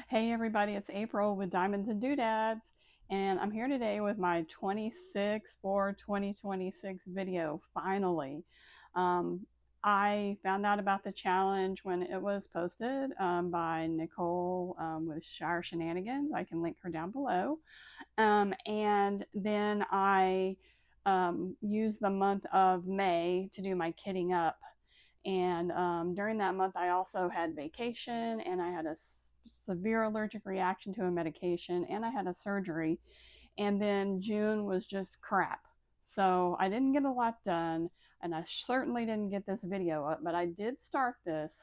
Hey everybody, it's April with Diamonds.and.Doo-dads, and I'm here today with my 26 for 2026 video, finally. Um, I found out about the challenge when it was posted by Nicole with Shire Shenanigans. I can link her down below. And then I used the month of May to do my kitting up. And during that month, I also had vacation and I had a severe allergic reaction to a medication and I had a surgery. And then June was just crap. So I didn't get a lot done and I certainly didn't get this video up, but I did start this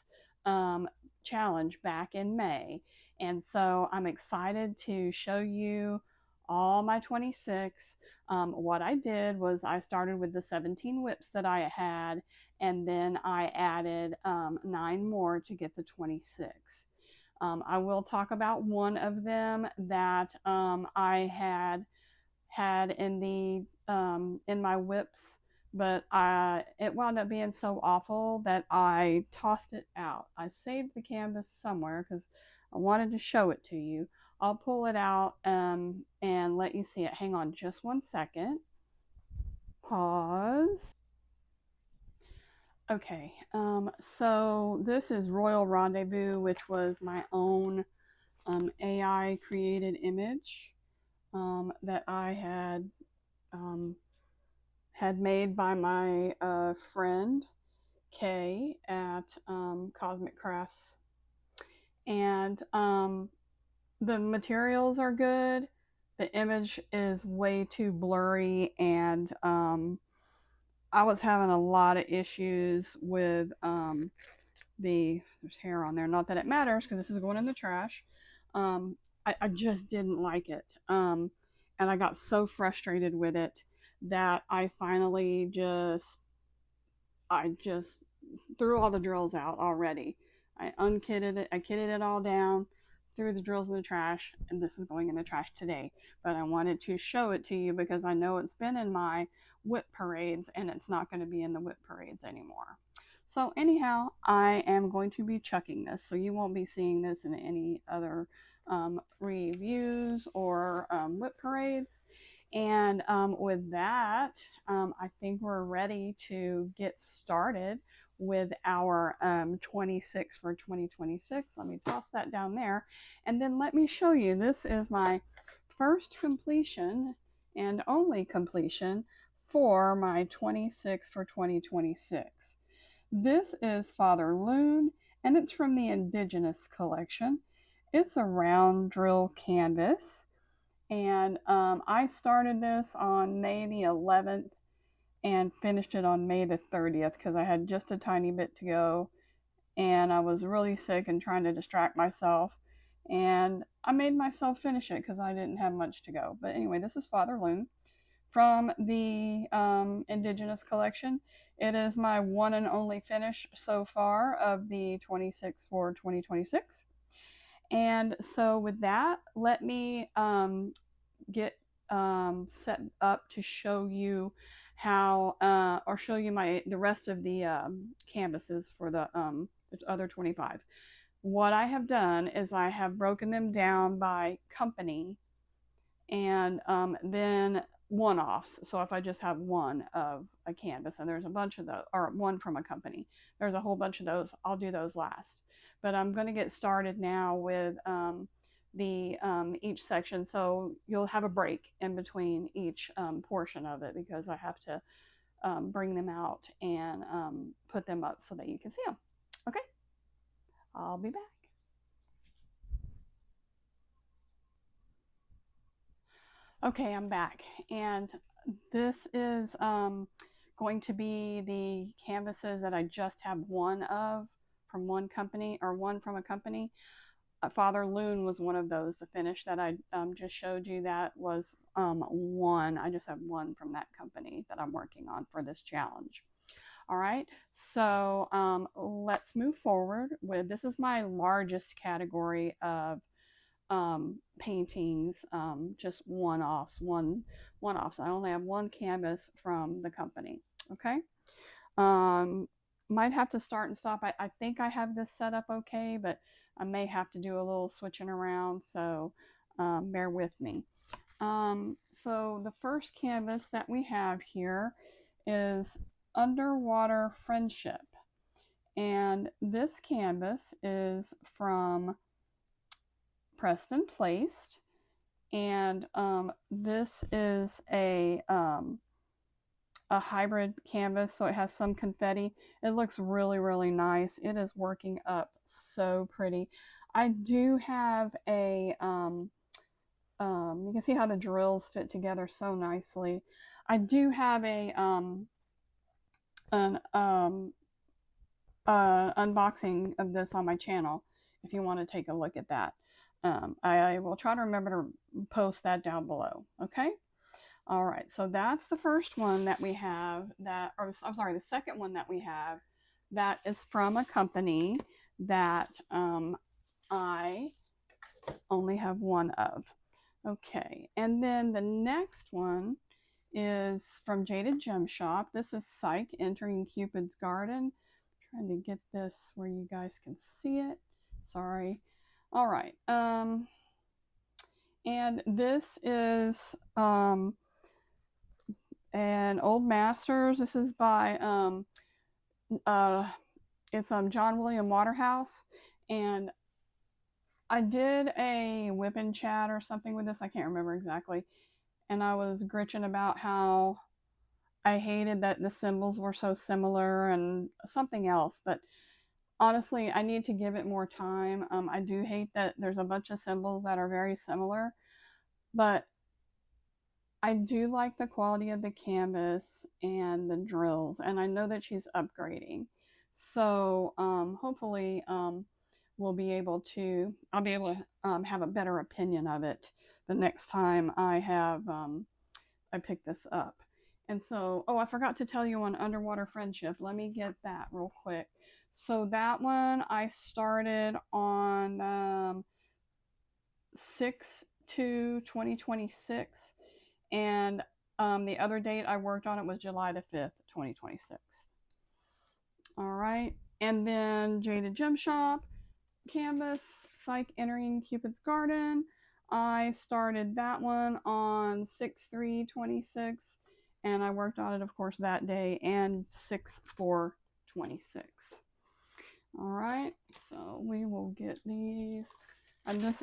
um, challenge back in May. And so I'm excited to show you all my 26. What I did was I started with the 17 whips that I had, and then I added 9 more to get the 26. I will talk about one of them that I had in the in my whips, but it wound up being so awful that I tossed it out. I saved the canvas somewhere because I wanted to show it to you. I'll pull it out and let you see it. Hang on just one second. Pause. Okay, so this is Royal Rendezvous, which was my own AI created image that I had made by my friend Kay at Cosmic Crafts, and the materials are good. The image is way too blurry, and I was having a lot of issues with there's hair on there. Not that it matters because this is going in the trash. I just didn't like it. And I got so frustrated with it that I finally I just threw all the drills out already. I unkitted it. I kitted it all down, threw the drills in the trash, and this is going in the trash today. But I wanted to show it to you because I know it's been in my whip parades and it's not going to be in the whip parades anymore. So anyhow, I am going to be chucking this, so you won't be seeing this in any other reviews or whip parades. And with that, I think we're ready to get started with our 26 for 2026. Let me toss that down there. And then let me show you, this is my first completion and only completion for my 26 for 2026. This is Father Loon, and it's from the Indigenous collection. It's a round drill canvas, and I started this on May the 11th and finished it on May the 30th because I had just a tiny bit to go and I was really sick and trying to distract myself, and I made myself finish it because I didn't have much to go. But anyway, this is Father Loon from the Indigenous collection. It is my one and only finish so far of the 26 for 2026. And so with that, let me get set up to show you how or show you the rest of the canvases for the other 25. What I have done is I have broken them down by company and then one-offs. So if I just have one of a canvas and there's a bunch of those, or one from a company, there's a whole bunch of those, I'll do those last. But I'm going to get started now with each section, so you'll have a break in between each portion of it because I have to bring them out and put them up so that you can see them. Okay, I'll be back. Okay, I'm back, and this is going to be the canvases that I just have one of from one company, or one from a company. Father Loon was one of those. The finish that I just showed you, that was one. I just have one from that company that I'm working on for this challenge. All right, so let's move forward with, this is my largest category of paintings, just one-offs. I only have one canvas from the company. Okay. might have to start and stop. I think I have this set up okay, but I may have to do a little switching around, so bear with me. So the first canvas that we have here is Underwater Friendship. And this canvas is from Preston Placed. And this is a hybrid canvas, so it has some confetti. It looks really, really nice. It is working up so pretty. I do have you can see how the drills fit together so nicely. I do have an unboxing of this on my channel if you want to take a look at that. I will try to remember to post that down below. Okay. All right. So that's the first one that we have or I'm sorry, the second one that we have that is from a company that I only have one of. Okay. And then the next one is from Jaded Gem Shop. This is Psych Entering Cupid's Garden. Trying to get this where you guys can see it. Sorry. All right. And this is an Old Masters. This is by it's John William Waterhouse, and I did a whip and chat or something with this. I can't remember exactly, and I was gritching about how I hated that the symbols were so similar and something else, but honestly, I need to give it more time. I do hate that there's a bunch of symbols that are very similar, but I do like the quality of the canvas and the drills, and I know that she's upgrading. So hopefully I'll be able to have a better opinion of it the next time I pick this up. And so, oh, I forgot to tell you on Underwater Friendship. Let me get that real quick. So that one I started on 6/2/2026, and the other date I worked on it was July the 5th, 2026. All right, and then Jaded Gem Shop canvas, Psych Entering Cupid's Garden. I started that one on 6/3/26, and I worked on it, of course, that day and 6/4/26. All right, so we will get these.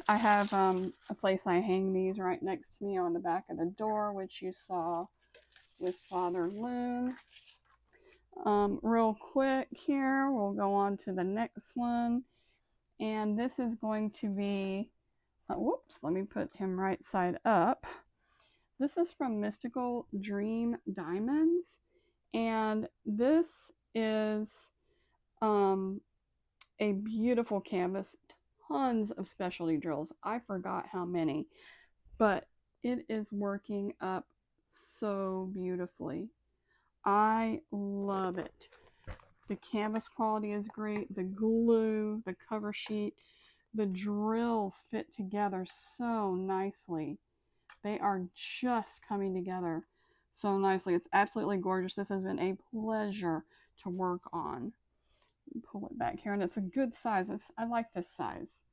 I have a place I hang these right next to me on the back of the door, which you saw with Father Loon. Real quick here, we'll go on to the next one. And this is going to be, whoops, let me put him right side up. This is from Mystical Dream Diamonds. And this is a beautiful canvas, tons of specialty drills. I forgot how many, but it is working up so beautifully. I love it. The canvas quality is great. The glue, the cover sheet, the drills fit together so nicely. They are just coming together so nicely. It's absolutely gorgeous. This has been a pleasure to work on. Pull it back here, and it's a good size. I like this size.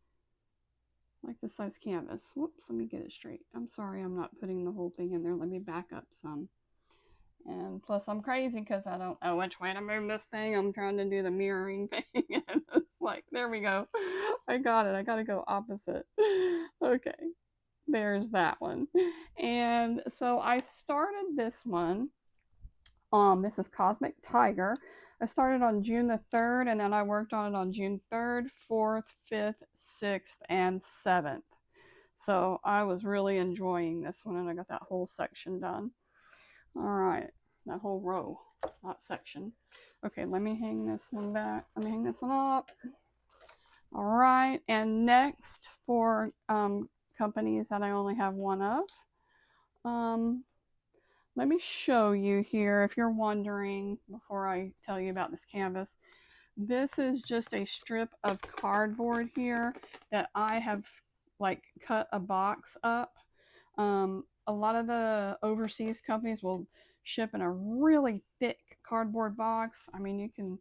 I like this size canvas. Whoops, let me get it straight. I'm sorry I'm not putting the whole thing in there. Let me back up some. And plus I'm crazy because I don't know which way to move this thing. I'm trying to do the mirroring thing. And it's like, there we go. I got it. I got to go opposite. Okay. There's that one. And so I started this one. This is Cosmic Tiger. I started on June the 3rd, and then I worked on it on June 3rd, 4th, 5th, 6th, and 7th. So I was really enjoying this one, and I got that whole section done. All right, that whole row, not section. Okay, let me hang this one back. Let me hang this one up. All right, and next for companies that I only have one of, let me show you here if you're wondering before I tell you about this canvas. This is just a strip of cardboard here that I have like cut a box up. A lot of the overseas companies will ship in a really thick cardboard box. I mean, you can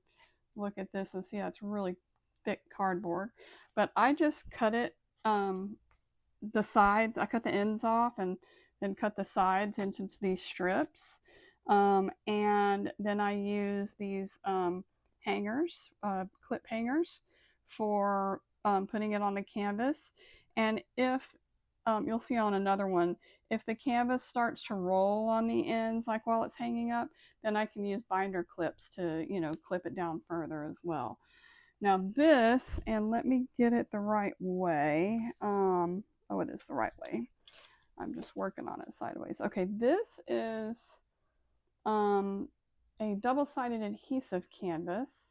look at this and see how it's really thick cardboard. But I just cut it, the sides, I cut the ends off and then cut the sides into these strips. And then I use these hangers, clip hangers, for putting it on the canvas. And if you'll see on another one, if the canvas starts to roll on the ends, like while it's hanging up, then I can use binder clips to, you know, clip it down further as well. Now this, and let me get it the right way. Oh, it is the right way. I'm just working on it sideways. Okay, this is a double-sided adhesive canvas,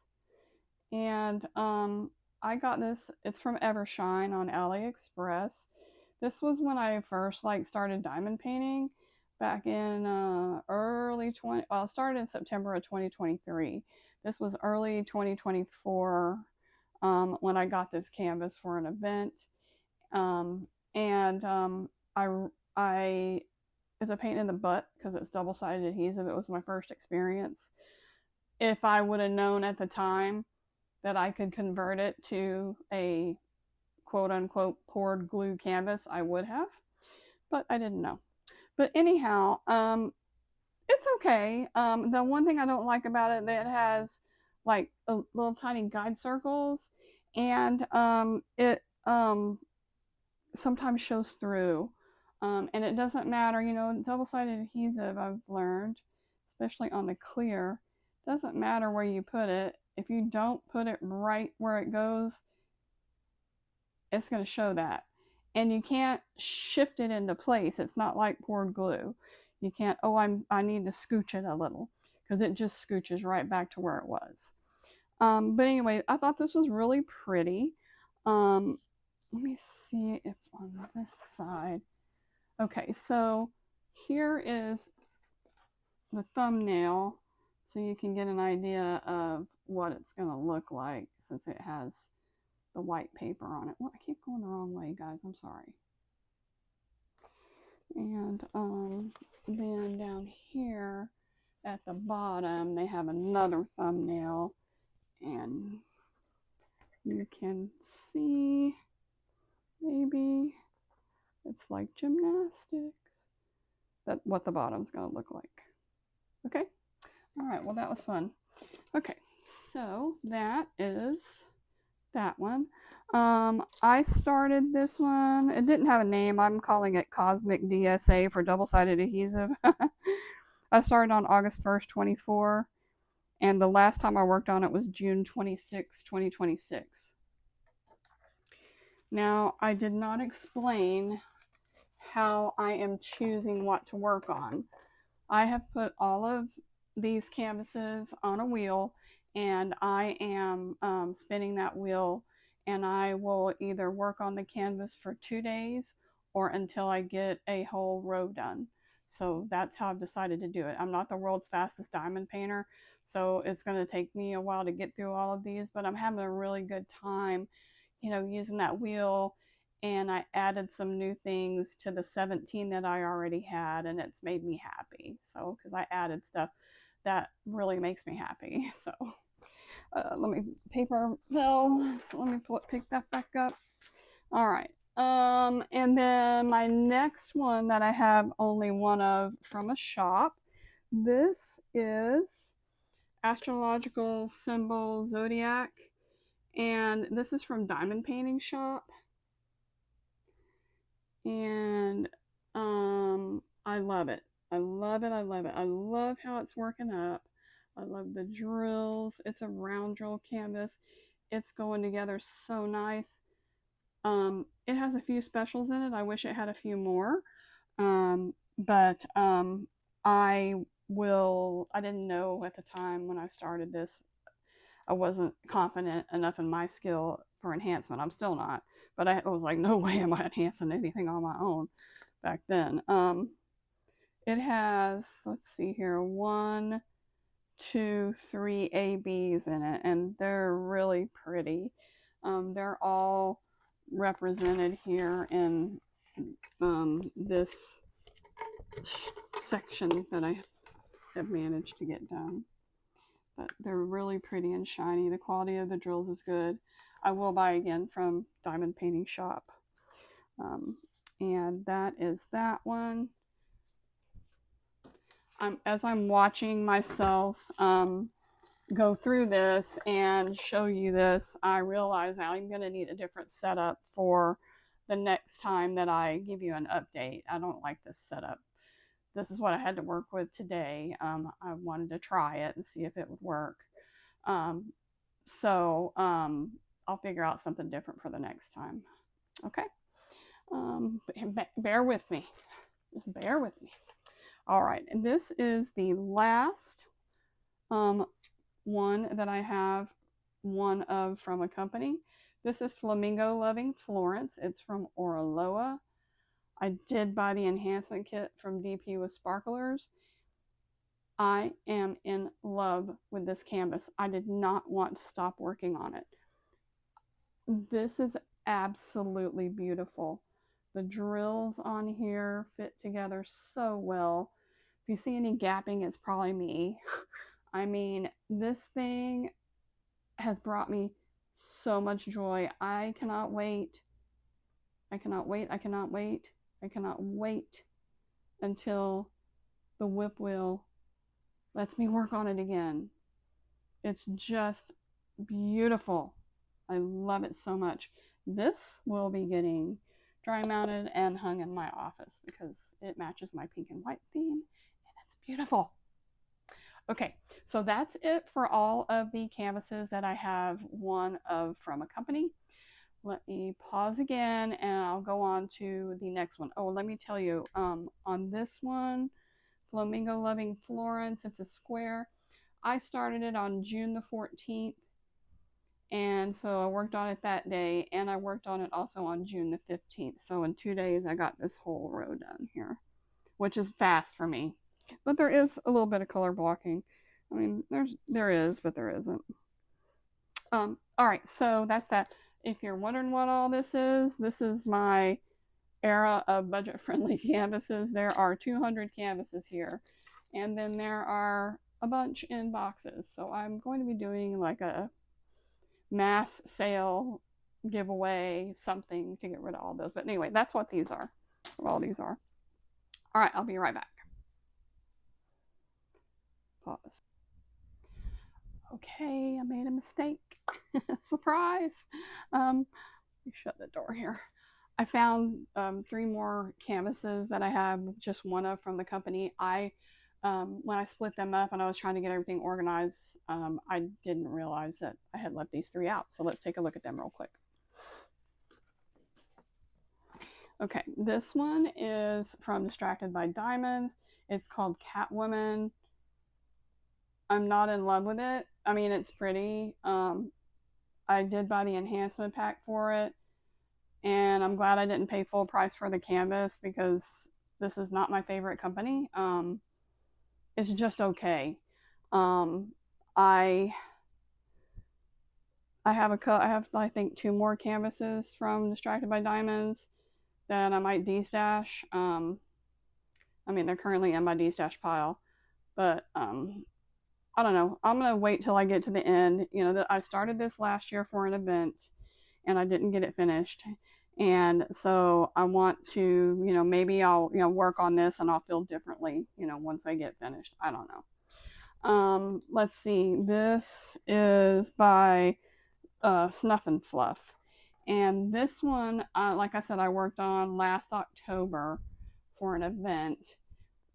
and I got this. It's from Evershine on AliExpress. This was when I first started diamond painting back in early 20. Well, it started in September of 2023. This was early 2024 when I got this canvas for an event, and I it's a pain in the butt because it's double-sided adhesive. It was my first experience. If I would have known at the time that I could convert it to a quote-unquote poured glue canvas, I would have, but I didn't know. But anyhow, it's okay. The one thing I don't like about it, that it has like little tiny guide circles, and it sometimes shows through. And it doesn't matter, you know, double-sided adhesive, I've learned, especially on the clear, doesn't matter where you put it. If you don't put it right where it goes, it's going to show that. And you can't shift it into place. It's not like poured glue. You can't, oh, I need to scooch it a little, because it just scooches right back to where it was. But anyway, I thought this was really pretty. Let me see if on this side. Okay, so here is the thumbnail, so you can get an idea of what it's going to look like, since it has the white paper on it. Well, I keep going the wrong way, guys. I'm sorry. And then down here at the bottom, they have another thumbnail, and you can see, maybe, it's like gymnastics. That's what the bottom's going to look like. Okay? All right, well, that was fun. Okay, so that is that one. I started this one. It didn't have a name. I'm calling it Cosmic DSA for double-sided adhesive. I started on August 1st, 24, and the last time I worked on it was June 26, 2026. Now, I did not explain how I am choosing what to work on. I have put all of these canvases on a wheel, and I am spinning that wheel, and I will either work on the canvas for 2 days or until I get a whole row done. So that's how I've decided to do it. I'm not the world's fastest diamond painter, so it's going to take me a while to get through all of these, but I'm having a really good time, you know, using that wheel. And I added some new things to the 17 that I already had, and it's made me happy. So, because I added stuff that really makes me happy. So, let me, paper fell, so let me pick that back up. All right. And then my next one that I have only one of from a shop. This is Astrological Symbol Zodiac, and this is from Diamond Painting Shop. And I love it. I love it. I love it. I love how it's working up. I love the drills. It's a round drill canvas. It's going together so nice. It has a few specials in it. I wish it had a few more. But I didn't know at the time when I started this, I wasn't confident enough in my skill for enhancement. I'm still not, but I was like, no way am I enhancing anything on my own back then. It has, let's see here, 1, 2, 3 ABs in it, and they're really pretty. They're all represented here in this section that I have managed to get done. but they're really pretty and shiny. The quality of the drills is good. I will buy again from Diamond Painting Shop. And that is that one. As I'm watching myself go through this and show you this, I realize I'm going to need a different setup for the next time that I give you an update. I don't like this setup. This is what I had to work with today. I wanted to try it and see if it would work. So I'll figure out something different for the next time. Okay? Bear with me. Just bear with me. All right, and this is the last one that I have one of from a company. This is Flamingo Loving Florence. It's from Oraloa. I did buy the enhancement kit from DP with Sparklers. I am in love with this canvas. I did not want to stop working on it. This is absolutely beautiful. The drills on here fit together so well. If you see any gapping, it's probably me. I mean, this thing has brought me so much joy. I cannot wait. I cannot wait. I cannot wait. I cannot wait until the whip wheel lets me work on it again. It's just beautiful. I love it so much. This will be getting dry mounted and hung in my office because it matches my pink and white theme and it's beautiful. Okay, so that's it for all of the canvases that I have one of from a company. Let me pause again and I'll go on to the next one. Oh, let me tell you, on this one, Flamingo Loving Florence, it's a square. I started it on June the 14th. And so I worked on it that day, and I worked on it also on June the 15th. So in 2 days, I got this whole row done here, which is fast for me. But there is a little bit of color blocking. I mean, there is, but there isn't. All right, so that's that. If you're wondering what all this is my era of budget-friendly canvases. There are 200 canvases here, and then there are a bunch in boxes. So I'm going to be doing like a mass sale giveaway, something to get rid of all those. But anyway, that's what these are. What all these are. All right, I'll be right back. Pause. Okay, I made a mistake. Surprise. Shut the door here. I found 3 more canvases that I have just one of from the company. When I split them up and I was trying to get everything organized, I didn't realize that I had left these 3 out. So let's take a look at them real quick. Okay, this one is from Distracted by Diamonds. It's called Catwoman. I'm not in love with it. I mean, it's pretty. I did buy the enhancement pack for it, and I'm glad I didn't pay full price for the canvas because this is not my favorite company. It's just okay. I have I think 2 more canvases from Distracted by Diamonds that I might de-stash. I mean, they're currently in my de-stash pile, but I don't know. I'm gonna wait till I get to the end. You know, I started this last year for an event, and I didn't get it finished. And so I want to, you know, maybe I'll, you know, work on this and I'll feel differently, you know, once I get finished. I don't know. Let's see. This is by Snuff and Fluff. And this one, like I said, I worked on last October for an event.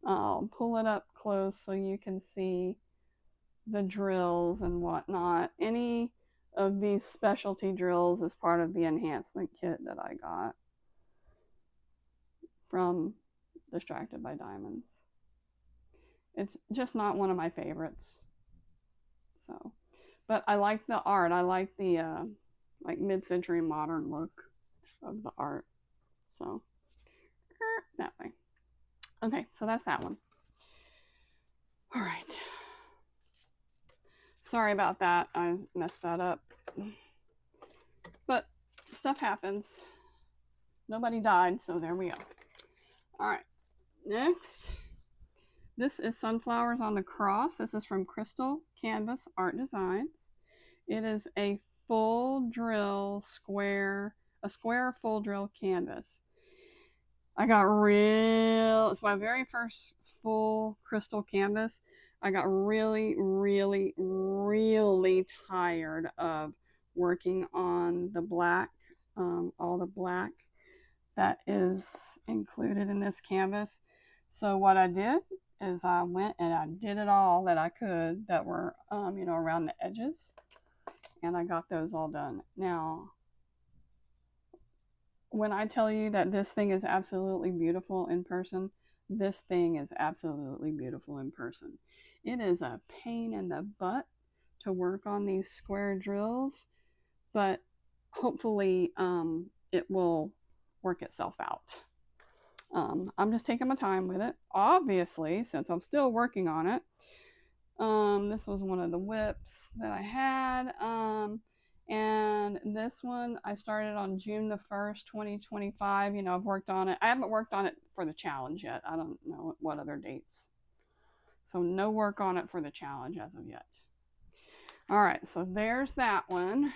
I'll pull it up close so you can see the drills and whatnot. Any of these specialty drills is part of the enhancement kit that I got from Distracted by Diamonds. It's just not one of my favorites. So, but I like the art. I like the like mid-century modern look of the art. So that way. Okay, so that's that one. All right. Sorry about that. I messed that up. But stuff happens. Nobody died, so there we go. All right. Next, This is Sunflowers on the Cross. This is from Crystal Canvas Art Designs. It is a full drill square, a square full drill canvas. I got real, it's my very first full crystal canvas. I got really, really, really tired of working on the black, all the black that is included in this canvas. So what I did is I went and I did it all that I could that were, around the edges, and I got those all done. Now, when I tell you that this thing is absolutely beautiful in person, this thing is absolutely beautiful in person. It is a pain in the butt to work on these square drills, but hopefully it will work itself out. I'm just taking my time with it, obviously, since I'm still working on it. This was one of the whips that I had. And this one I started on June the 1st, 2025. I've worked on it. I haven't worked on it for the challenge yet. I don't know what other dates. So no work on it for the challenge as of yet. All right, so there's that one.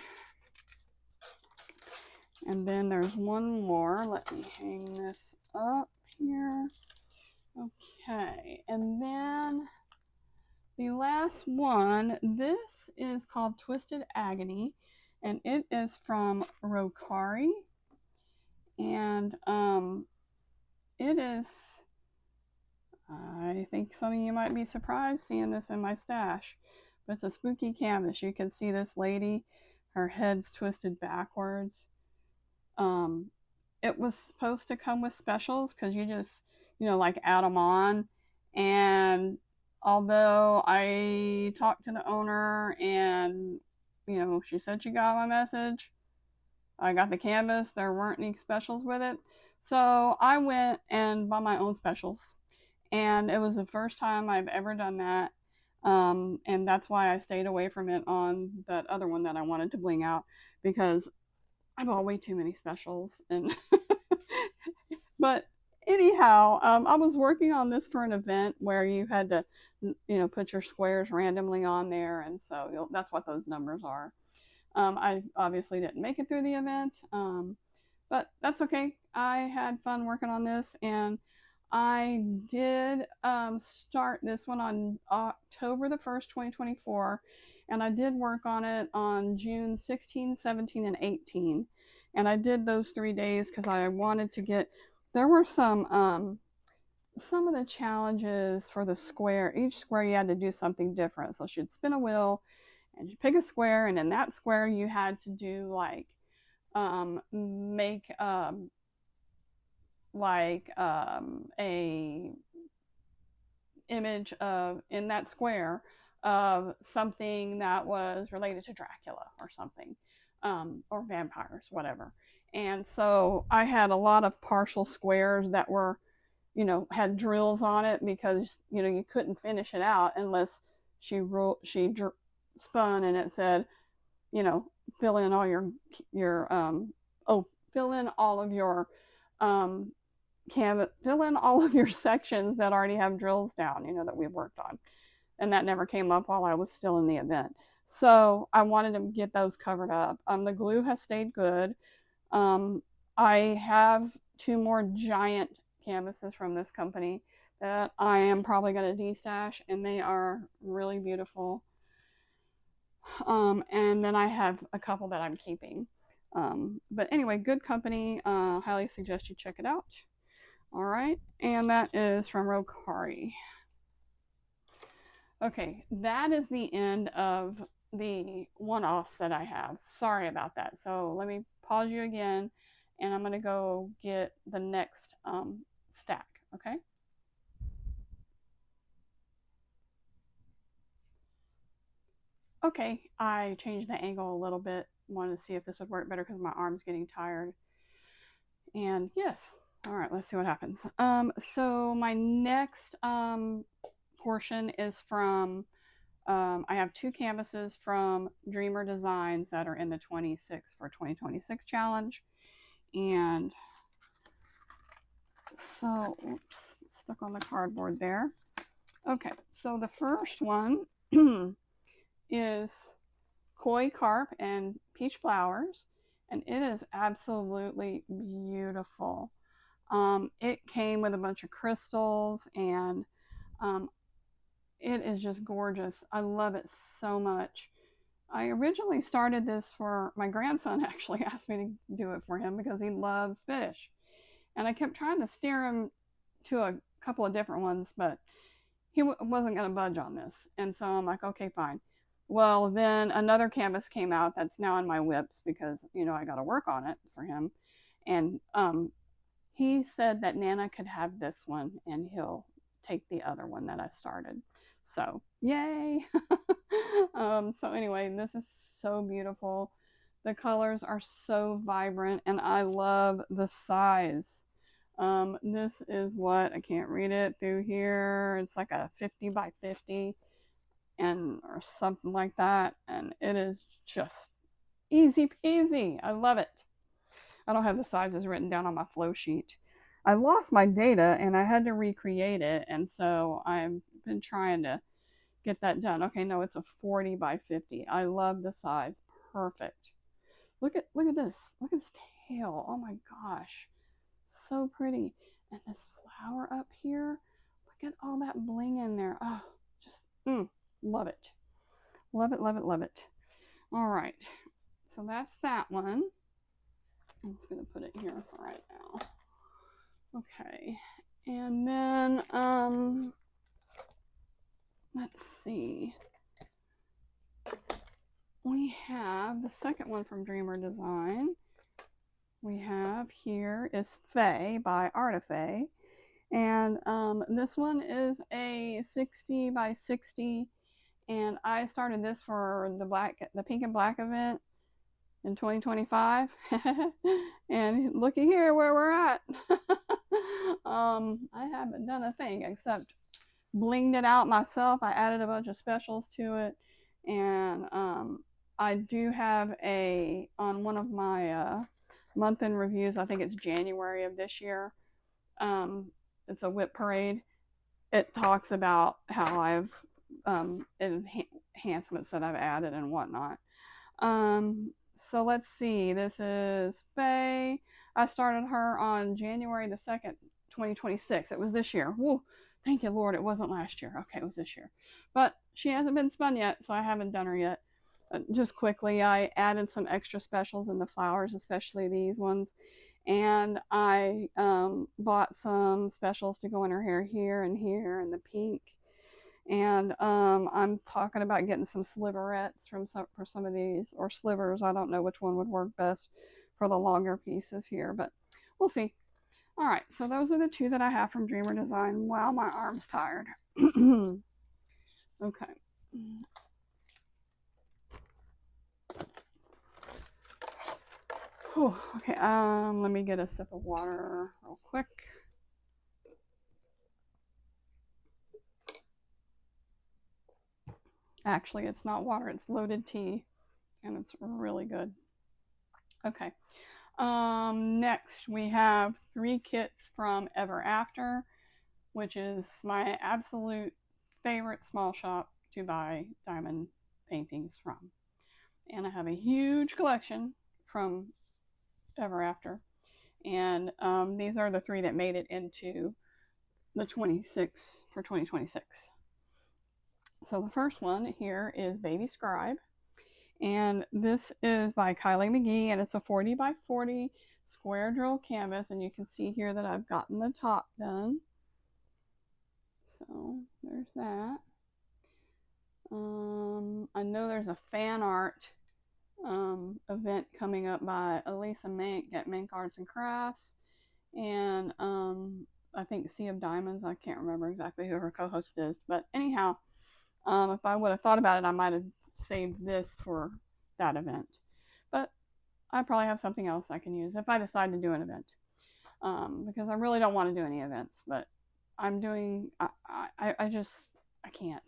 And then there's one more. Let me hang this up here. Okay, and then the last one, this is called Twisted Agony, and it is from Rokari. And it is, I think some of you might be surprised seeing this in my stash, but it's a spooky canvas. You can see this lady, her head's twisted backwards. It was supposed to come with specials because you just, like add them on. And although I talked to the owner and, she said she got my message, I got the canvas, there weren't any specials with it. So I went and bought my own specials. And it was the first time I've ever done that. And that's why I stayed away from it on that other one that I wanted to bling out, because I bought way too many specials. And but anyhow, I was working on this for an event where you had to, put your squares randomly on there, and so that's what those numbers are. I obviously didn't make it through the event, but that's okay. I had fun working on this, and I did start this one on October the 1st, 2024, and I did work on it on June 16, 17, and 18. And I did those 3 days because I wanted to get, there were some of the challenges for the square. Each square you had to do something different. So she'd spin a wheel and you pick a square, and in that square you had to do make a image of, in that square, of something that was related to Dracula or something, or vampires, whatever. And so I had a lot of partial squares that were, had drills on it, because you couldn't finish it out unless she spun and it said, fill in all fill in all of your fill in all of your sections that already have drills down, that we've worked on. And that never came up while I was still in the event. So I wanted to get those covered up. The glue has stayed good. I have 2 more giant canvases from this company that I am probably going to destash, and they are really beautiful. And then I have a couple that I'm keeping. But anyway, good company. Highly suggest you check it out. All right, and that is from Rokari. Okay, that is the end of the one-offs that I have. Sorry about that. So let me pause you again, and I'm going to go get the next stack, okay? Okay, I changed the angle a little bit. Wanted to see if this would work better because my arm's getting tired. And yes, all right, let's see what happens. So my next portion is from, I have 2 canvases from Dreamer Designs that are in the 26 for 2026 challenge. And so, oops, stuck on the cardboard there. Okay, so the first one is koi carp and peach flowers, and it is absolutely beautiful. It came with a bunch of crystals, and um, it is just gorgeous. I love it so much. I originally started this for my grandson, actually asked me to do it for him because he loves fish. And I kept trying to steer him to a couple of different ones, but he wasn't going to budge on this. And so I'm like, okay, fine. Well, then another canvas came out that's now in my whips because, you know, I got to work on it for him. And he said that Nana could have this one and he'll take the other one that I started. So, yay! So, anyway, this is so beautiful. The colors are so vibrant, and I love the size. This is what, I can't read it through here. It's like a 50 by 50 and or something like that. And it is just easy peasy. I love it. I don't have the sizes written down on my flow sheet. I lost my data and I had to recreate it. And so I've been trying to get that done. Okay, no, it's a 40 by 50. I love the size. Perfect. Look at this. Look at this tail. Oh my gosh. So pretty. And this flower up here. Look at all that bling in there. Oh, just love it. Love it, love it, love it. All right. So that's that one. I'm just going to put it here for right now. Okay. And then let's see. We have the second one from Dreamer Design. We have here is Faye by Artifay. And this one is a 60 by 60. And I started this for the pink and black event in 2025. And looky here where we're at. I haven't done a thing except blinged it out myself. I added a bunch of specials to it. And I do have on one of my month in reviews, I think it's January of this year. It's a whip parade. It talks about how I've enhancements that I've added and whatnot. So let's see. This is Faye. I started her on January the 2nd, 2026. It was this year. Woo! Thank you, Lord. It wasn't last year. Okay, it was this year. But she hasn't been spun yet, so I haven't done her yet. Just quickly, I added some extra specials in the flowers, especially these ones. And I bought some specials to go in her hair here and here and the pink. And I'm talking about getting some sliverettes for some of these, or slivers. I don't know which one would work best for the longer pieces here, but we'll see. All right, so those are the two that I have from Dreamer Design. Wow, my arm's tired. Okay. Whew, okay, let me get a sip of water real quick. Actually, it's not water, it's loaded tea, and it's really good. Okay. Next, we have 3 kits from Ever After, which is my absolute favorite small shop to buy diamond paintings from. And I have a huge collection from Ever After. And these are the 3 that made it into the 26 for 2026. So the first one here is Baby Scribe. And this is by Kylie McGee, and it's a 40 by 40 square drill canvas. And you can see here that I've gotten the top done. So there's that. I know there's a fan art event coming up by Elisa Mink at Mink Arts and Crafts. And I think Sea of Diamonds. I can't remember exactly who her co-host is. But anyhow, if I would have thought about it, I might have saved this for that event. But I probably have something else I can use if I decide to do an event. Because I really don't want to do any events. But I'm doing, I can't.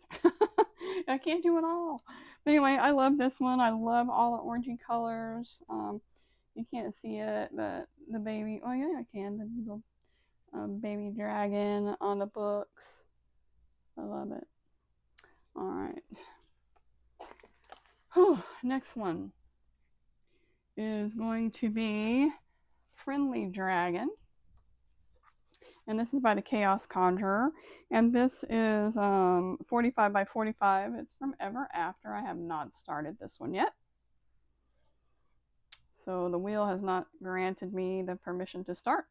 I can't do it all. But anyway, I love this one. I love all the orangey colors. You can't see it, but the baby, oh yeah, I can. The little baby dragon on the books. I love it. All right. Whew, next one is going to be Friendly Dragon. And this is by the Chaos Conjurer. And this is 45 by 45. It's from Ever After. I have not started this one yet. So the wheel has not granted me the permission to start.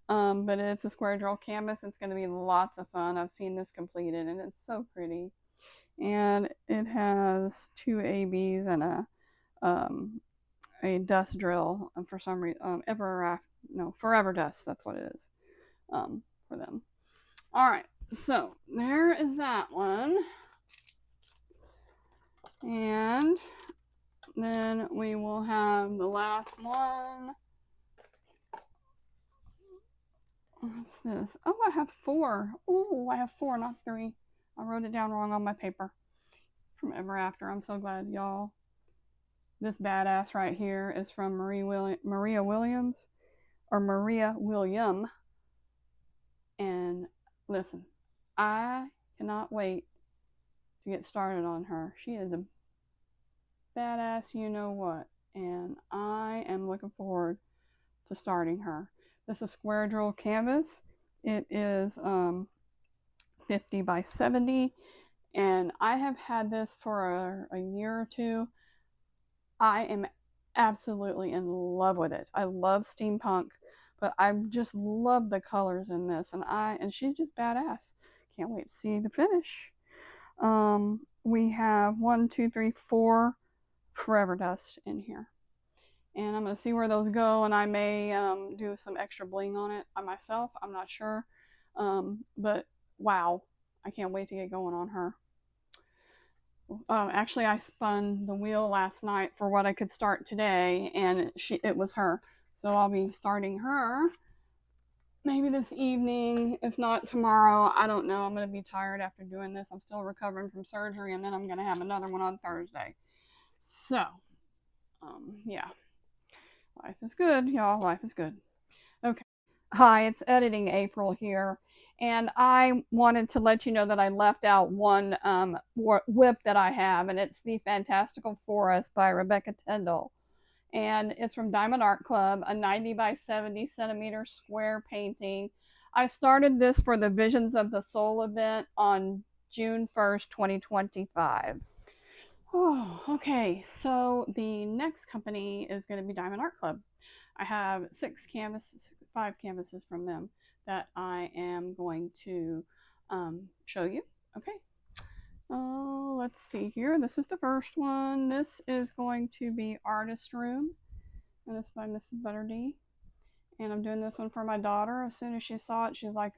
But it's a square drill canvas. It's going to be lots of fun. I've seen this completed and it's so pretty. And it has two ABs and a dust drill. And for some reason, Forever Dust. That's what it is for them. All right, so there is that one. And then we will have the last one. What's this? Oh, I have 4. Oh, I have 4, not 3. I wrote it down wrong on my paper. From Ever After. I'm so glad, y'all. This badass right here is from Maria Williams. Or Maria William. And listen, I cannot wait to get started on her. She is a badass you know what. And I am looking forward to starting her. This is square drill canvas. It is 50 by 70. And I have had this for a year or two. I am absolutely in love with it. I love steampunk, but I just love the colors in this. And she's just badass. Can't wait to see the finish. We have 1, 2, 3, 4 Forever Dust in here. And I'm going to see where those go, and I may do some extra bling on it myself. I'm not sure. But wow, I can't wait to get going on her. Actually, I spun the wheel last night for what I could start today, and it was her. So I'll be starting her maybe this evening, if not tomorrow. I don't know. I'm going to be tired after doing this. I'm still recovering from surgery, and then I'm going to have another one on Thursday. So, yeah. Life is good, y'all. Life is good. Okay. Hi, it's Editing April here. And I wanted to let you know that I left out one whip that I have, and it's the Fantastical Forest by Rebecca Tyndall. And it's from Diamond Art Club, a 90 by 70 centimeter square painting. I started this for the Visions of the Soul event on June 1st, 2025. Oh, okay. So the next company is going to be Diamond Art Club. I have 5 canvases from them that I am going to show you. Okay. Oh, let's see here. This is the first one. This is going to be Artist Room, and it's by Mrs. Butterdee. And I'm doing this one for my daughter. As soon as she saw it, she's like,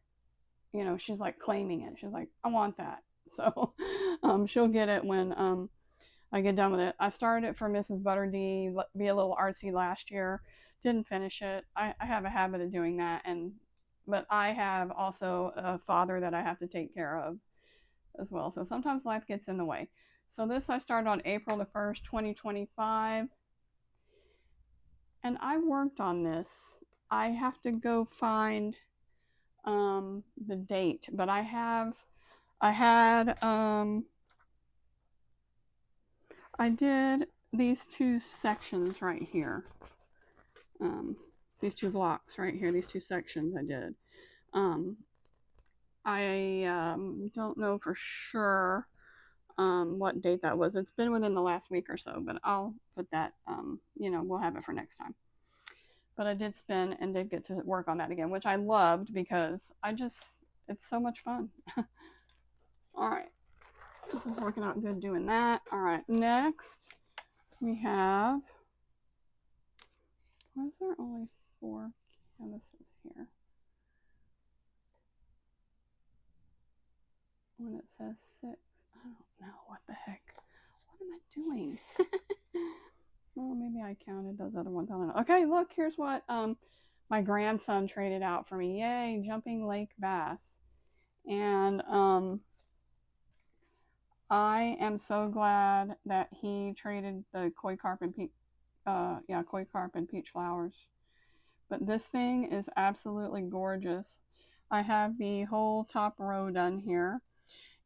she's like claiming it. She's like, I want that. So she'll get it when I get done with it. I started it for Mrs. Butterdee, be a little artsy last year. Didn't finish it. I have a habit of doing that, but I have also a father that I have to take care of as well. So sometimes life gets in the way. So this I started on April the 1st, 2025. And I worked on this. I have to go find the date, but I did these 2 sections right here. These 2 blocks right here, these 2 sections I did. I don't know for sure what date that was. It's been within the last week or so, but I'll put that, we'll have it for next time. But I did spin and did get to work on that again, which I loved because it's so much fun. All right. This is working out good doing that. All right. Next, we have, why is there only 4 canvases here? When it says 6, I don't know. What the heck? What am I doing? Well, maybe I counted those other ones. I don't know. Okay, look, here's what my grandson traded out for me. Yay, jumping lake bass. And I am so glad that he traded the koi carp and peach flowers. But this thing is absolutely gorgeous. I have the whole top row done here.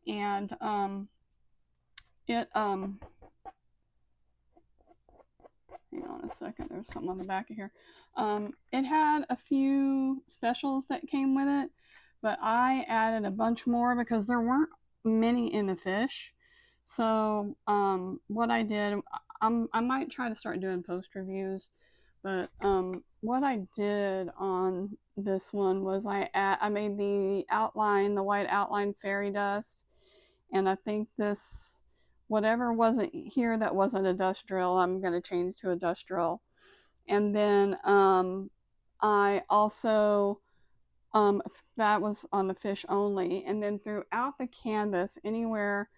and hang on a second, there's something on the back of here. It had a few specials that came with it, but I added a bunch more because there weren't many in the fish. So what I did, I might try to start doing post reviews, but what I did on this one was I made the outline, the white outline fairy dust, and I think this, whatever wasn't here that wasn't a dust drill, I'm going to change to a dust drill. And then I also, that was on the fish only. And then throughout the canvas, anywhere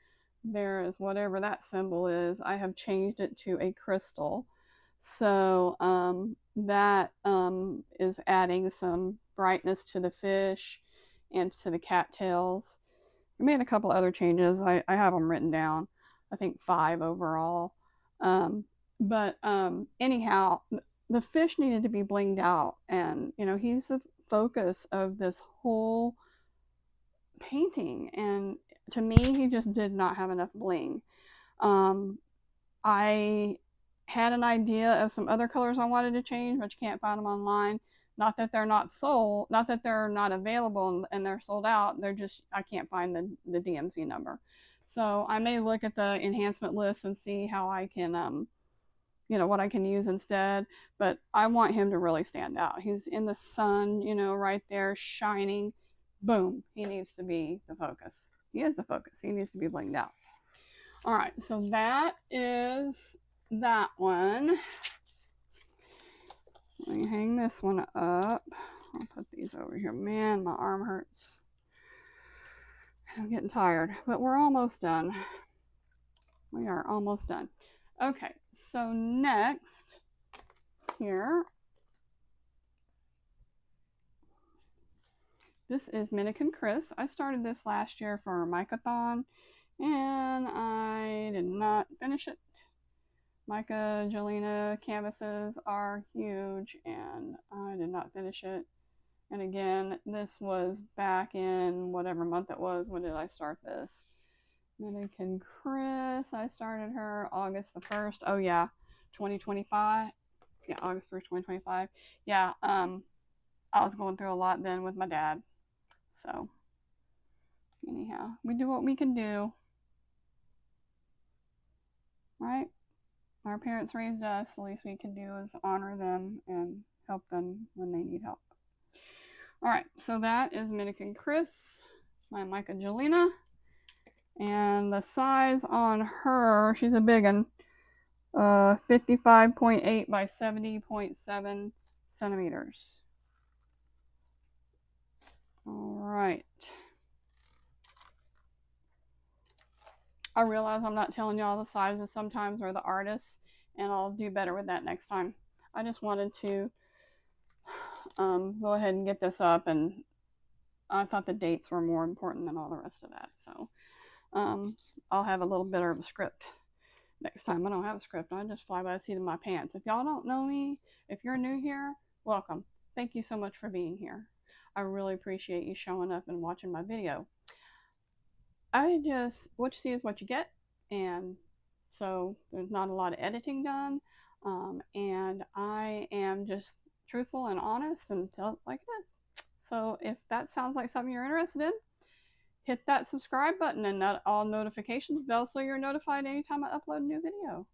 there is whatever that symbol is, I have changed it to a crystal. So that is adding some brightness to the fish and to the cattails. I made a couple other changes. I have them written down. I think 5 overall. But anyhow, the fish needed to be blinged out, and he's the focus of this whole painting. And to me, he just did not have enough bling. I had an idea of some other colors I wanted to change, but you can't find them online. Not that they're not sold, not that they're not available and they're sold out. They're just, I can't find the DMC number. So I may look at the enhancement list and see how I can, what I can use instead. But I want him to really stand out. He's in the sun, right there, shining. Boom. He needs to be the focus. He is the focus. He needs to be blinged out. All right, so that is that one. Let me hang this one up. I'll put these over here. Man, my arm hurts. I'm getting tired, but we're almost done. We are almost done. Okay, so next here, this is Minikin Chris. I started this last year for Micathon, and I did not finish it. Mica Jelena canvases are huge, and I did not finish it. And again, this was back in whatever month it was. When did I start this? Minikin Chris, I started her August the 1st. Oh yeah, 2025. Yeah, August 1st, 2025. Yeah, I was going through a lot then with my dad. So, anyhow, we do what we can do. Right? Our parents raised us. The least we can do is honor them and help them when they need help. All right, so that is Minikin Chris, my Mica Jelena. And the size on her, she's a big one, 55.8 by 70.7 centimeters. All right. I realize I'm not telling y'all the sizes sometimes, or the artists, and I'll do better with that next time. I just wanted to go ahead and get this up, and I thought the dates were more important than all the rest of that. So I'll have a little bit of a script next time. I don't have a script. I just fly by the seat of my pants. If y'all don't know me, if you're new here, welcome. Thank you so much for being here. I really appreciate you showing up and watching my video. What you see is what you get, and so there's not a lot of editing done, and I am just truthful and honest and tell it like it is. So if that sounds like something you're interested in, hit that subscribe button and that all notifications bell so you're notified anytime I upload a new video.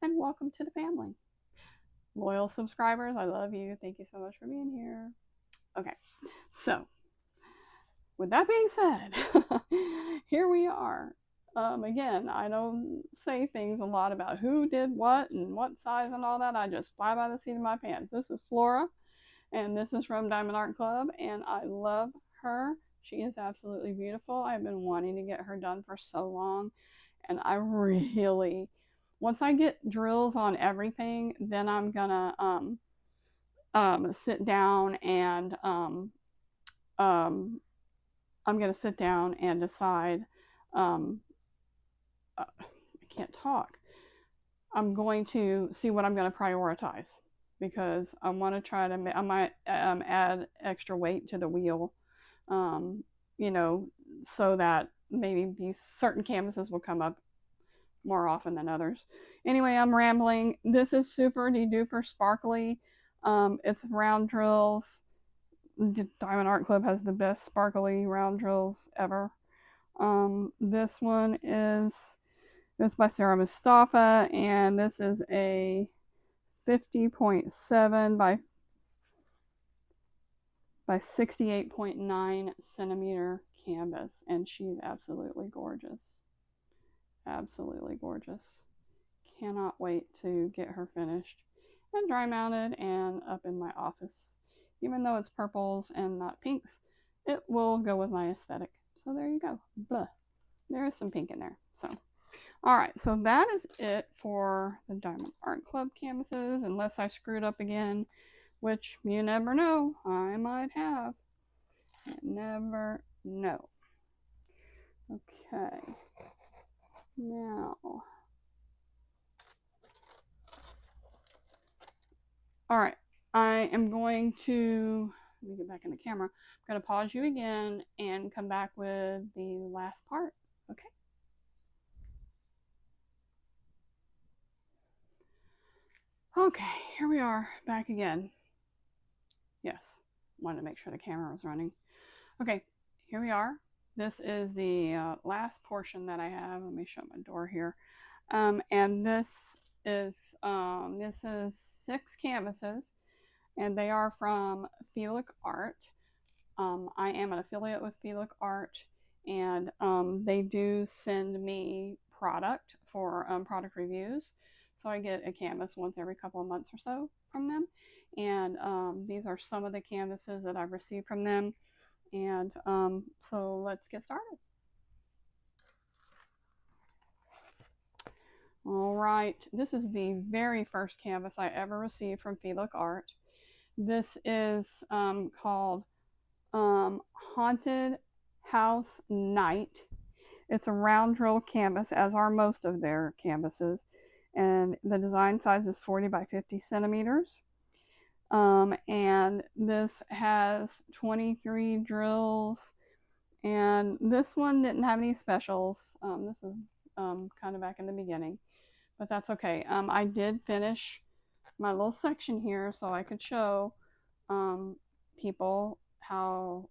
And welcome to the family. Loyal subscribers, I love you. Thank you so much for being here. Okay, so with that being said, here we are. Again, I don't say things a lot about who did what and what size and all that. I just fly by the seat of my pants. This is Flora, and this is from Diamond Art Club, and I love her. She is absolutely beautiful. I've been wanting to get her done for so long, and I really, once I get drills on everything, then I'm gonna sit down and I'm going to sit down and decide. I can't talk. I'm going to see what I'm going to prioritize, because I want to try to, I might add extra weight to the wheel, so that maybe these certain canvases will come up more often than others. Anyway, I'm rambling. This is super duper sparkly. It's round drills. Diamond Art Club has the best sparkly round drills ever. This one is this by Sarah Mustafa, and this is a 50.7 by 68.9 centimeter canvas, and she's absolutely gorgeous. Absolutely gorgeous. Cannot wait to get her finished and dry mounted and up in my office. Even though it's purples and not pinks, it will go with my aesthetic. So there you go. Blah. There is some pink in there. So, all right. So that is it for the Diamond Art Club canvases, unless I screwed up again, which you never know. I might have. You never know. Okay. Now, all right. I am going to, let me get back in the camera. I'm going to pause you again and come back with the last part. Okay. Okay, here we are back again. Yes, wanted to make sure the camera was running. Okay, here we are. This is the last portion that I have. Let me shut my door here. And this is 6 canvases, and they are from Felic Art. I am an affiliate with Felic Art, and they do send me product for product reviews. So I get a canvas once every couple of months or so from them. And these are some of the canvases that I've received from them. And so let's get started. All right, this is the very first canvas I ever received from Felic Art. This is called Haunted House Night. It's a round drill canvas, as are most of their canvases, and the design size is 40 by 50 centimeters. And this has 23 drills, and this one didn't have any specials. This is kind of back in the beginning, but that's okay. I did finish my little section here so I could show people how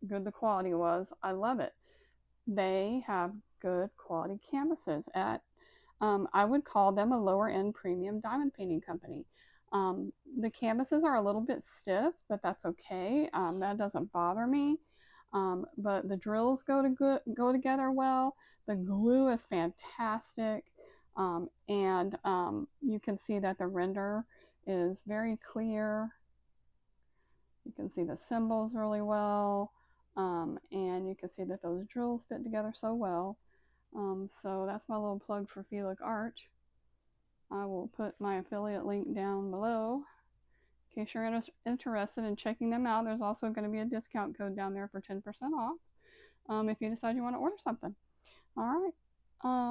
good the quality was. I love it. They have good quality canvases at, I would call them a lower end premium diamond painting company. The canvases are a little bit stiff, but that's okay. That doesn't bother me. But the drills go together well. The glue is fantastic. And you can see that the render is very clear. You can see the symbols really well. And you can see that those drills fit together so well. So that's my little plug for Felic Art. I will put my affiliate link down below in case you're interested in checking them out. There's also going to be a discount code down there for 10% off if you decide you want to order something. All right.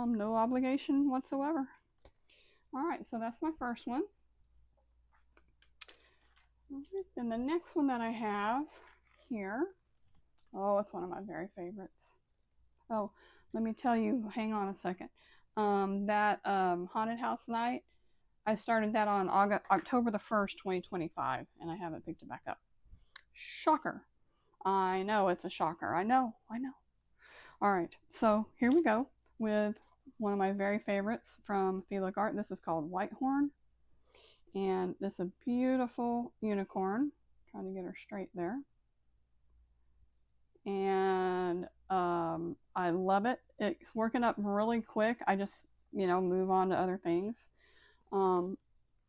No obligation whatsoever. All right, so that's my first one. Then the next one that I have here, oh, it's one of my very favorites. Oh, let me tell you, hang on a second. That Haunted House Night, I started that on October the 1st, 2025, and I haven't picked it back up. Shocker. I know, it's a shocker. I know. All right, so here we go with one of my very favorites from Felic Art. This is called Whitehorn, and this is a beautiful unicorn. Trying to get her straight there. And I love it. It's working up really quick. I just, move on to other things. I'm,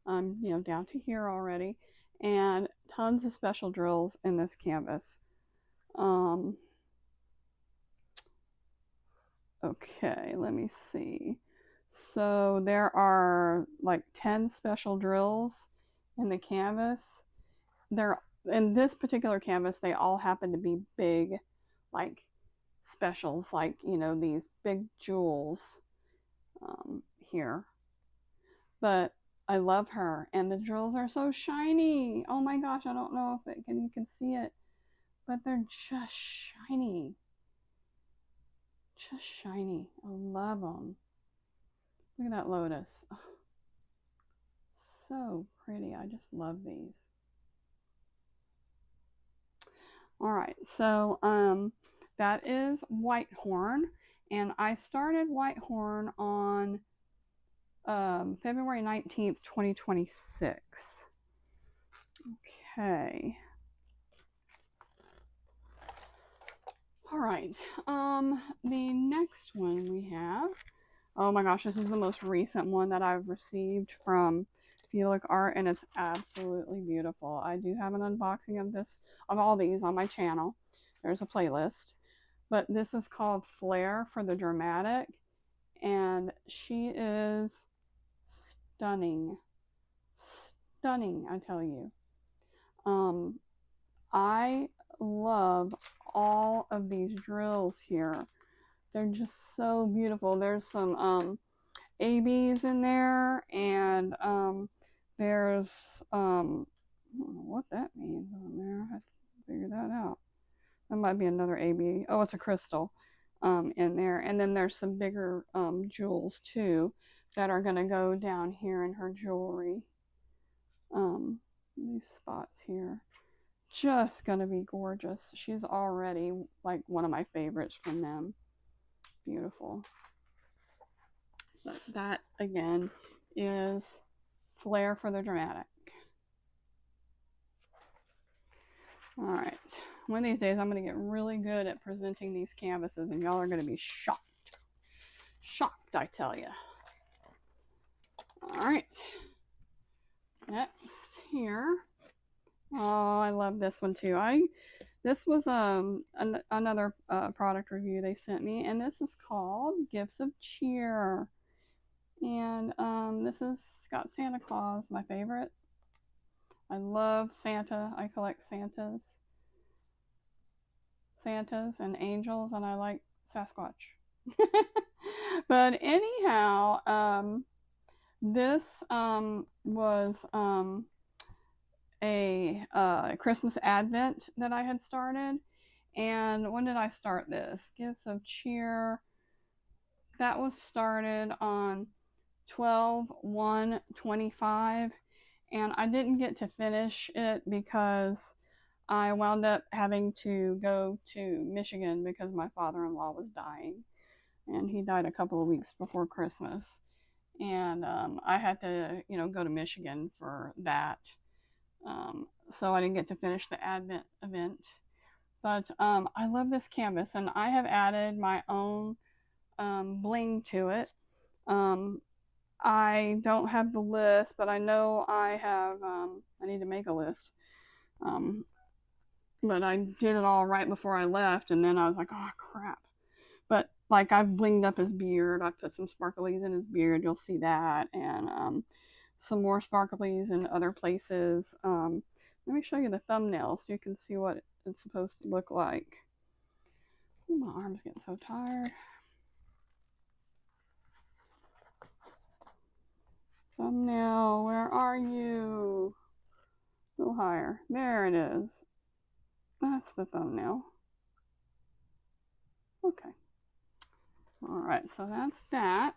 down to here already, and tons of special drills in this canvas. Okay, let me see. So there are like 10 special drills in the canvas. They're in this particular canvas, they all happen to be big, like specials, like, these big jewels here. But I love her, and the drills are so shiny. Oh my gosh, I don't know if you can see it, but they're just shiny. Just shiny. I love them. Look at that lotus. Oh, so pretty. I just love these. All right, so that is Whitehorn, and I started Whitehorn on February 19th, 2026. Okay. All right. The next one we have, oh my gosh, this is the most recent one that I've received from Felic Art, and it's absolutely beautiful. I do have an unboxing of this, of all these on my channel. There's a playlist, but this is called Flair for the Dramatic, and she is stunning. Stunning, I tell you. I love all of these drills here. They're just so beautiful. There's some ABs in there, and there's I don't know what that means on there. I have to figure that out. That might be another AB. Oh, it's a crystal in there. And then there's some bigger jewels too that are going to go down here in her jewelry. These spots here. Just going to be gorgeous. She's already like one of my favorites from them. Beautiful. But that again is Flair for the Dramatic. All right. One of these days I'm going to get really good at presenting these canvases, and y'all are going to be shocked. Shocked, I tell you. All right. Next here. Oh, I love this one too. This was another product review they sent me, and this is called Gifts of Cheer. And this is got Santa Claus, my favorite. I love Santa. I collect Santas and angels, and I like Sasquatch. But anyhow, this was a Christmas Advent that I had started. And when did I start this? Gifts of Cheer. That was started on 12/1/25, and I didn't get to finish it because I wound up having to go to Michigan because my father-in-law was dying, and he died a couple of weeks before Christmas, and I had to, go to Michigan for that, so I didn't get to finish the Advent event. But I love this canvas, and I have added my own bling to it. I don't have the list, but I know I have, I need to make a list. But I did it all right before I left, and then I was like, oh crap. But like, I've blinged up his beard. I put some sparklies in his beard. You'll see that. And some more sparklies in other places. Let me show you the thumbnail so you can see what it's supposed to look like. Ooh, my arm's getting so tired. Thumbnail, where are you? A little higher. There it is. That's the thumbnail. Okay. All right, so that's that.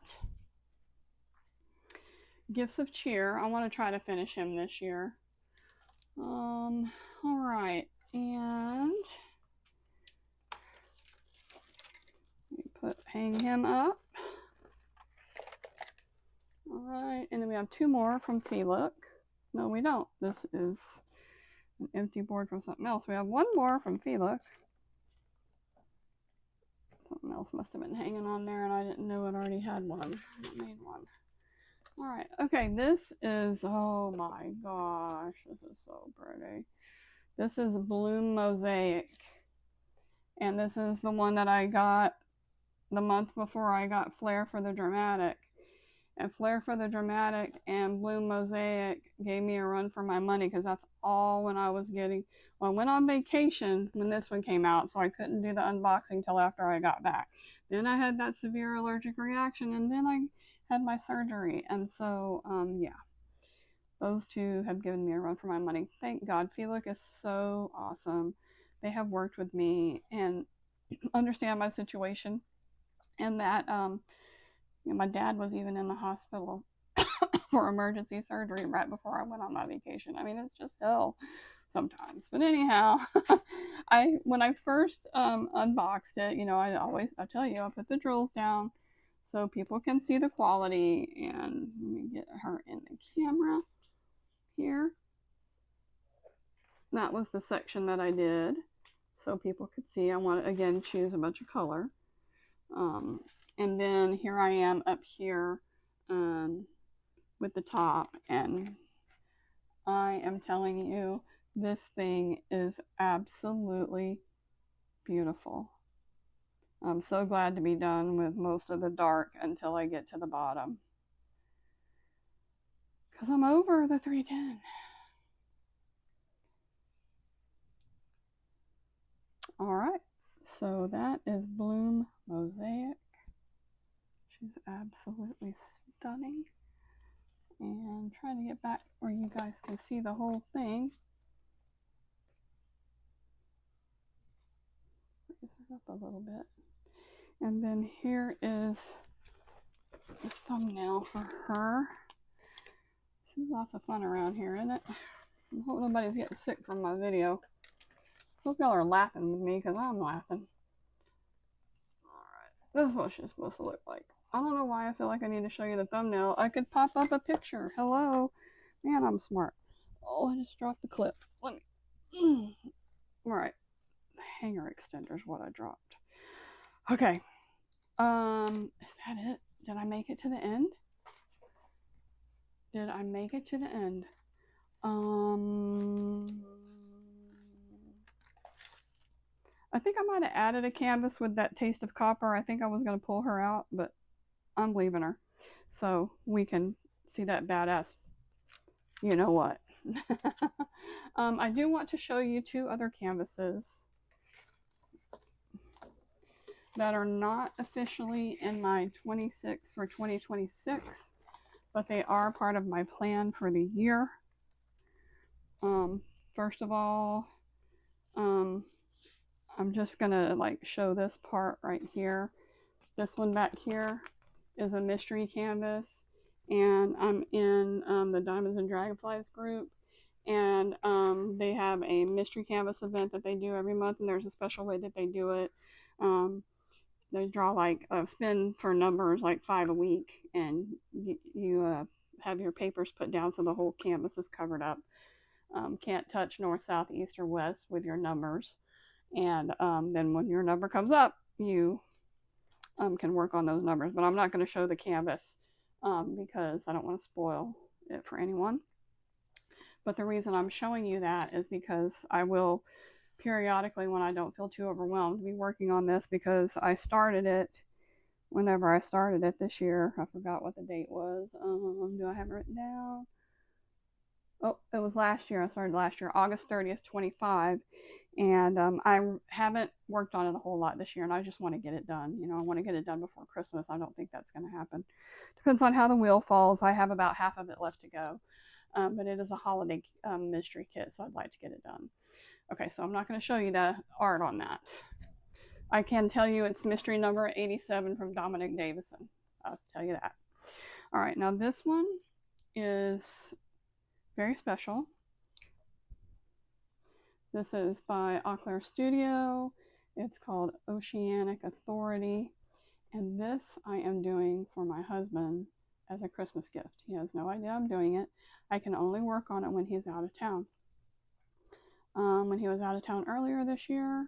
Gifts of Cheer. I want to try to finish him this year. All right, and hang him up. All right, and then we have two more from Felic. No, we don't. This is an empty board from something else. We have one more from Felic. Something else must have been hanging on there, and I didn't know it already had one. I made one. All right. Okay, this is, oh my gosh, this is so pretty. This is Bloom Mosaic, and this is the one that I got the month before I got Flair for the Dramatic. And Flair for the Dramatic and Bloom Mosaic gave me a run for my money because that's all when I was getting. Well, I went on vacation when this one came out, so I couldn't do the unboxing till after I got back. Then I had that severe allergic reaction, and then I had my surgery. And so, yeah, those two have given me a run for my money. Thank God. Felic is so awesome. They have worked with me and understand my situation. And that, you know, my dad was even in the hospital for emergency surgery right before I went on my vacation. I mean, it's just hell sometimes. But anyhow, when I first unboxed it, you know, I tell you, I put the drills down so people can see the quality. And let me get her in the camera here. That was the section that I did so people could see. I want to again choose a bunch of color. And then here I am up here with the top, and I am telling you, this thing is absolutely beautiful. I'm so glad to be done with most of the dark until I get to the bottom, because I'm over the 310. All right, so that is Bloom Mosaic. She's absolutely stunning. And trying to get back where you guys can see the whole thing. Raise her up a little bit. And then here is the thumbnail for her. She's lots of fun around here, isn't it? I hope nobody's getting sick from my video. Hope y'all are laughing with me, because I'm laughing. Alright, this is what she's supposed to look like. I don't know why I feel like I need to show you the thumbnail. I could pop up a picture. Hello? Man, I'm smart. Oh, I just dropped the clip. Let me... Alright. Hanger extender is what I dropped. Okay. Is that it? Did I make it to the end? Did I make it to the end? I think I might have added a canvas with that taste of copper. I think I was going to pull her out, but I'm leaving her so we can see that badass, you know what. I do want to show you two other canvases that are not officially in my 26 for 2026, but they are part of my plan for the year. First of all, I'm just gonna like show this part right here. This one back here is a mystery canvas, and I'm in the Diamonds and Dragonflies group, and they have a mystery canvas event that they do every month, and there's a special way that they do it. They draw like a spin for numbers like 5 a week, and you have your papers put down so the whole canvas is covered up. Can't touch north, south, east, or west with your numbers. And then when your number comes up, you can work on those numbers. But I'm not going to show the canvas because I don't want to spoil it for anyone. But the reason I'm showing you that is because I will periodically, when I don't feel too overwhelmed, be working on this, because I started it whenever I started it this year. I forgot what the date was. Do I have it written down? Oh, it was last year. I started last year, August 30th, 25. And I haven't worked on it a whole lot this year, and I just want to get it done. You know, I want to get it done before Christmas. I don't think that's going to happen. Depends on how the wheel falls. I have about half of it left to go. But it is a holiday mystery kit, so I'd like to get it done. Okay, so I'm not going to show you the art on that. I can tell you it's mystery number 87 from Dominic Davison. I'll tell you that. All right, now this one is very special. This is by Eau Claire Studio. It's called Oceanic Authority. And this I am doing for my husband as a Christmas gift. He has no idea I'm doing it. I can only work on it when he's out of town. When he was out of town earlier this year,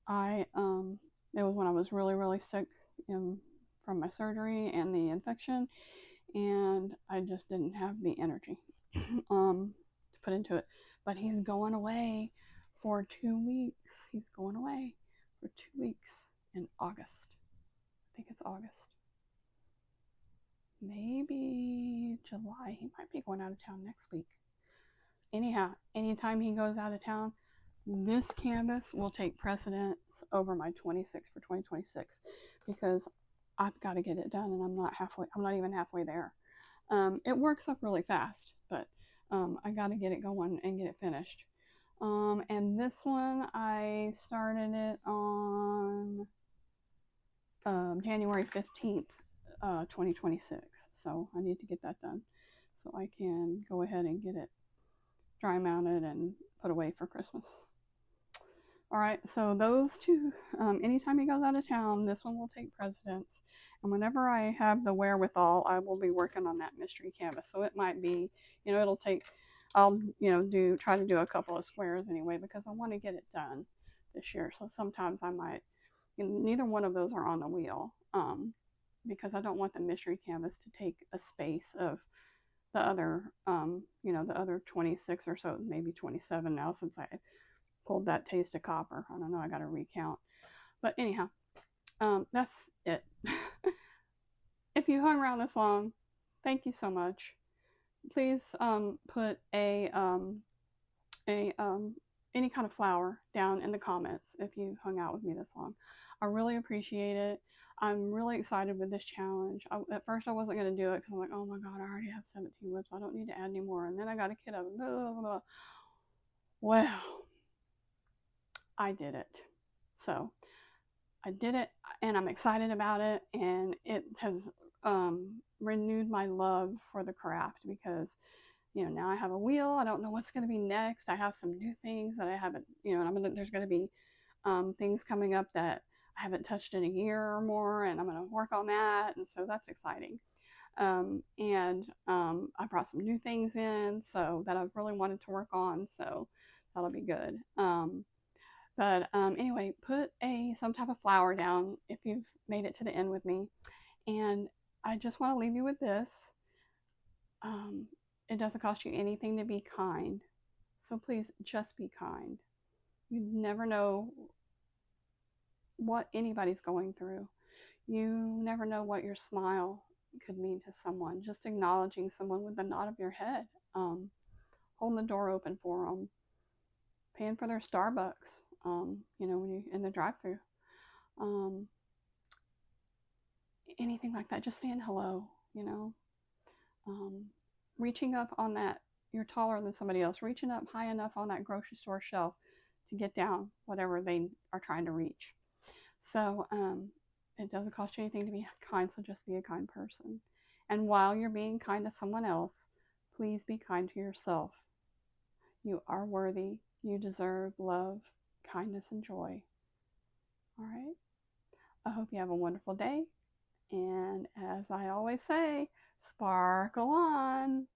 it was when I was really, really sick from my surgery and the infection, and I just didn't have the energy to put into it. But he's going away for 2 weeks. He's going away for 2 weeks in August. I think it's August. Maybe July. He might be going out of town next week. Anyhow, anytime he goes out of town, this canvas will take precedence over my 26 for 2026, because I've got to get it done, and I'm not even halfway there. It works up really fast, but I got to get it going and get it finished. And this one, I started it on January 15th, 2026. So I need to get that done so I can go ahead and get it dry mounted and put away for Christmas. All right, so those two, anytime he goes out of town, this one will take precedence. And whenever I have the wherewithal, I will be working on that mystery canvas. So it might be, it'll take, I'll, try to do a couple of squares anyway, because I want to get it done this year. So sometimes I might, neither one of those are on the wheel, because I don't want the mystery canvas to take a space of the other, the other 26 or so, maybe 27 now since I pulled that taste of copper. I don't know, I got to recount. But anyhow, that's it. If you hung around this long, thank you so much. Please put a any kind of flower down in the comments if you hung out with me this long. I really appreciate it. I'm really excited with this challenge. At first I wasn't going to do it because I'm like, oh my god, I already have 17 whips. I don't need to add any more. And then I got a kid of blah, blah, blah. Well, I did it. So I did it, and I'm excited about it, and it has renewed my love for the craft because now I have a wheel. I don't know what's going to be next. I have some new things that I haven't, and there's going to be things coming up that I haven't touched in a year or more, and I'm going to work on that, and so that's exciting. I brought some new things in so that I've really wanted to work on, so that'll be good. Anyway, put some type of flower down if you've made it to the end with me. And I just want to leave you with this. It doesn't cost you anything to be kind. So please just be kind. You never know what anybody's going through. You never know what your smile could mean to someone. Just acknowledging someone with a nod of your head, holding the door open for them, paying for their Starbucks, when you in the drive-thru, anything like that. Just saying hello, reaching up on that. You're taller than somebody else. Reaching up high enough on that grocery store shelf to get down whatever they are trying to reach. So it doesn't cost you anything to be kind, so just be a kind person. And while you're being kind to someone else, please be kind to yourself. You are worthy. You deserve love, kindness, and joy. All right? I hope you have a wonderful day. And as I always say, sparkle on.